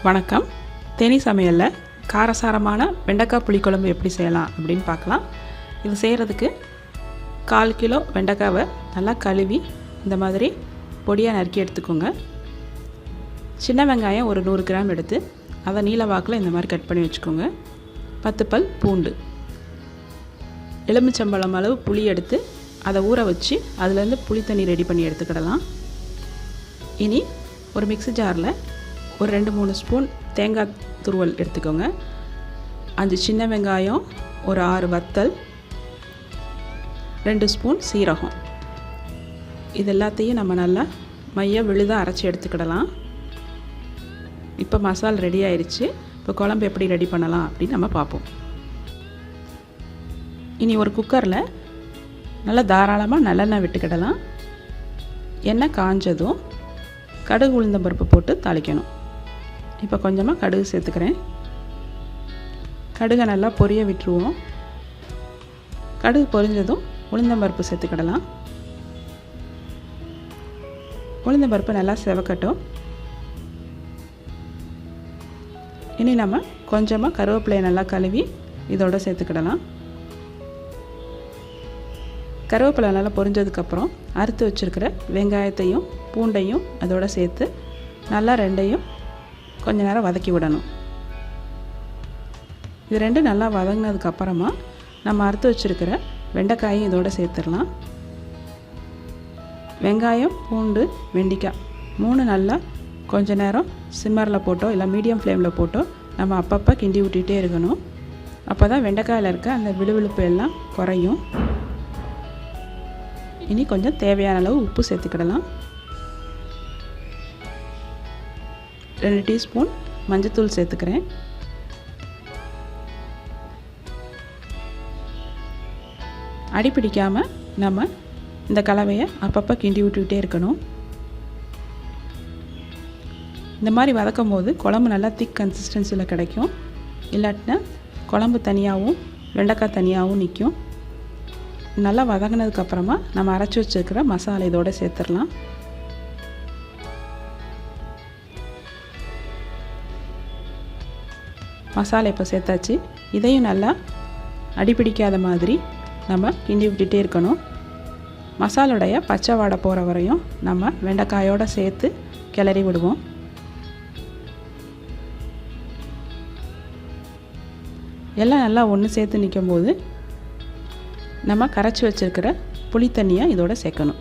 வணக்கம். தேனி சமையலில் காரசாரமான வெண்டைக்காய் புளி குழம்பு எப்படி செய்யலாம் அப்படின்னு பார்க்கலாம். இது செய்கிறதுக்கு 1/4 கிலோ வெண்டைக்காவை நல்லா கழுவி இந்த மாதிரி பொடியாக நறுக்கி எடுத்துக்கோங்க. சின்ன வெங்காயம் ஒரு 100 கிராம் எடுத்து அதை நீல வாக்கில் இந்த மாதிரி கட் பண்ணி வச்சுக்கோங்க. 10 பல் பூண்டு, எலுமிச்சம்பழம் அளவு புளி எடுத்து அதை ஊற வச்சு அதுலேருந்து புளி தண்ணி ரெடி பண்ணி எடுத்துக்கிடலாம். இனி ஒரு மிக்ஸி ஜாரில் ஒரு 2-3 ஸ்பூன் தேங்காய் துருவல் எடுத்துக்கோங்க. 5 சின்ன வெங்காயம், ஒரு 6 வத்தல், 2 ஸ்பூன் சீரகம், இது எல்லாத்தையும் நம்ம நல்லா மைய விழுதாக அரைச்சி எடுத்துக்கிடலாம். இப்போ மசாலா ரெடி ஆயிடுச்சு. இப்போ குழம்பு எப்படி ரெடி பண்ணலாம் அப்படின்னு நம்ம பார்ப்போம். இனி ஒரு குக்கரில் நல்லா தாராளமாக நல்லெண்ணெய் விட்டுக்கிடலாம். எண்ணெய் காஞ்சதும் கடுகு உளுந்தம் பருப்பு போட்டு தாளிக்கணும். இப்போ கொஞ்சமாக கடுகு சேர்த்துக்கிறேன். கடுகை நல்லா பொரிய விட்டுருவோம். கடுகு பொரிஞ்சதும் உளுந்தம் பருப்பு சேர்த்துக்கிடலாம். உளுந்தம் பருப்பு நல்லா செவக்கட்டும். இனி நம்ம கொஞ்சமாக கருவேப்பிலையை நல்லா கழுவி இதோட சேர்த்துக்கிடலாம். கருவேப்பிலை நல்லா பொரிஞ்சதுக்கப்புறம் அறுத்து வச்சுருக்கிற வெங்காயத்தையும் பூண்டையும் அதோடு சேர்த்து நல்லா ரெண்டையும் கொஞ்ச நேரம் வதக்கி விடணும். இது ரெண்டும் நல்லா வதங்கினதுக்கப்புறமா நம்ம அறுத்து வச்சுருக்கிற வெண்டைக்காயும் இதோடு சேர்த்துடலாம். வெங்காயம், பூண்டு, வெண்டைக்காய் 3 நல்லா கொஞ்ச நேரம் சிம்மரில் போட்டோ இல்லை மீடியம் ஃப்ளேமில் போட்டோ நம்ம அப்பப்போ கிண்டி விட்டுகிட்டே இருக்கணும். அப்போ தான் வெண்டைக்காயில் இருக்க அந்த விழுவிழுப்பு எல்லாம் குறையும். இனி கொஞ்சம் தேவையான அளவு உப்பு சேர்த்துக்கிடலாம். 2 டீஸ்பூன் மஞ்சத்தூள் சேர்த்துக்கிறேன். அடி பிடிக்காமல் நம்ம இந்த கலவையை அப்பப்போ கிண்டி விட்டுக்கிட்டே இருக்கணும். இந்த மாதிரி வதக்கும் போது குழம்பு நல்லா திக் கன்சிஸ்டன்சியில் கிடைக்கும். இல்லாட்டினா குழம்பு தனியாகவும் வெண்டைக்காய் தனியாகவும் நிற்கும். நல்லா வதங்கினதுக்கப்புறமா நம்ம அரைச்சி வச்சுருக்கிற மசாலா இதோடு சேர்த்துடலாம். மசாலா இப்போ சேர்த்தாச்சு. இதையும் நல்லா அடிப்பிடிக்காத மாதிரி நம்ம கிண்டி விட்டுகிட்டே இருக்கணும். மசாலோடைய பச்சை வாடை போகிற வரையும் நம்ம வெண்டைக்காயோடு சேர்த்து கிளறி விடுவோம். எல்லாம் நல்லா ஒன்று சேர்த்து நிற்கும் போது நம்ம கரைச்சி வச்சுருக்கிற புளி தண்ணியை இதோடு சேர்க்கணும்.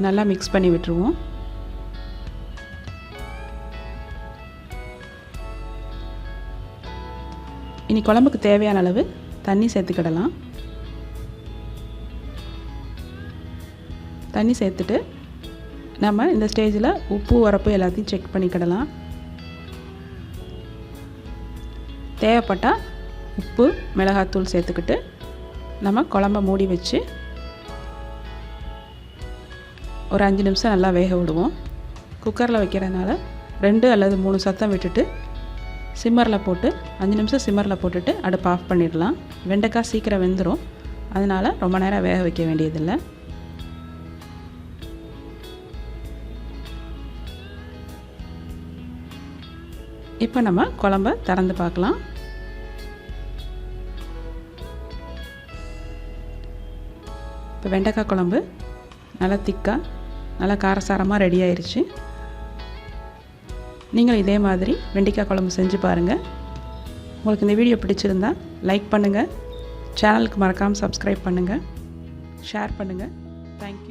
நல்லா மிக்ஸ் பண்ணி விட்டுருவோம். இனி குழம்புக்கு தேவையான அளவு தண்ணி சேர்த்துக்கிடலாம். தண்ணி சேர்த்துட்டு நம்ம இந்த ஸ்டேஜில் உப்பு உரப்பு எல்லாத்தையும் செக் பண்ணிக்கிடலாம். தேவைப்பட்டால் உப்பு மிளகாத்தூள் சேர்த்துக்கிட்டு நம்ம குழம்ப மூடி வச்சு ஒரு 5 நிமிஷம் நல்லா வேக விடுவோம். குக்கரில் வைக்கிறதுனால 2 அல்லது 3 சத்தம் விட்டுட்டு சிம்மரில் போட்டு 5 நிமிஷம் சிம்மரில் போட்டுட்டு அடுப்பு ஆஃப் பண்ணிடலாம். வெண்டைக்காய் சீக்கிரம் வெந்துடும். அதனால் ரொம்ப நேரம் வேக வைக்க வேண்டியதில்லை. இப்போ நம்ம குழம்ப திறந்து பார்க்கலாம். இப்போ வெண்டைக்காய் குழம்பு நல்லா திக்காக நல்லா காரசாரமாக ரெடி ஆயிடுச்சு. நீங்கள் இதே மாதிரி வெண்டைக்காய் குழம்பு செஞ்சு பாருங்கள். உங்களுக்கு இந்த வீடியோ பிடிச்சிருந்தா லைக் பண்ணுங்கள், சேனலுக்கு மறக்காமல் சப்ஸ்கிரைப் பண்ணுங்கள், ஷேர் பண்ணுங்கள். தேங்க்யூ.